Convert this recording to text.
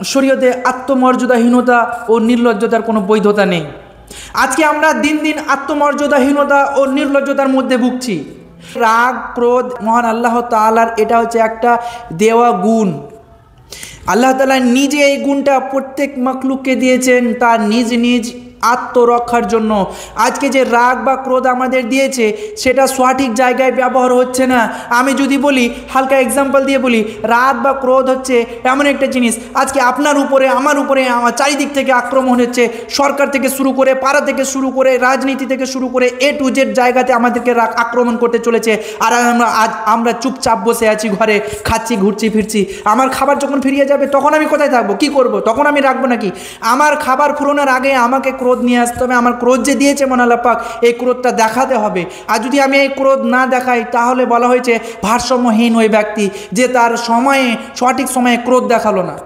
শরীয়তে আত্মমর্যাদাহীনতা ও নির্লজ্জতার কোনো বৈধতা নেই। আজকে আমরা দিন দিন আত্মমর্যাদাহীনতা ও নির্লজ্জতার মধ্যে ভুগছি। রাগ, ক্রোধ মহান আল্লাহ তাআলার এটা হচ্ছে একটা দেওয়া গুণ। আল্লাহ তাআলা নিজে এই গুণটা প্রত্যেক মাখলুককে দিয়েছেন তার নিজ নিজ আত্মরক্ষার জন্য। আজকে যে রাগ বা ক্রোধ আমাদের দিয়েছে সেটা সঠিক জায়গায় ব্যবহার হচ্ছে না। আমি যদি বলি, হালকা এক্সাম্পল দিয়ে বলি, রাগ বা ক্রোধ হচ্ছে এমন একটা জিনিস, আজকে আপনার উপরে আমার উপরে আমার চারিদিক থেকে আক্রমণ হচ্ছে। সরকার থেকে শুরু করে, পাড়া থেকে শুরু করে, রাজনীতি থেকে শুরু করে A to Z জায়গাতে আমাদেরকে আক্রমণ করতে চলেছে। আর আমরা চুপচাপ বসে আছি, ঘরে খাচ্ছি, ঘুরছি ফিরছি। আমার খাবার যখন ফিরিয়ে যাবে তখন আমি কোথায় থাকবো, কি করব? তখন আমি রাখবো নাকি? আমার খাবার ফুরোনোর আগে আমাকে ক্রোধ নিয়ে আসতে হবে। আমার ক্রোধ যে দিয়েছে মহান আল্লাহ পাক, এই ক্রোধটা দেখাতে হবে। আর যদি আমি এই ক্রোধ না দেখাই তাহলে বলা হয়েছে ভারসাম্যহীন ওই ব্যক্তি, যে তার সময়ে সঠিক সময়ে ক্রোধ দেখালো না।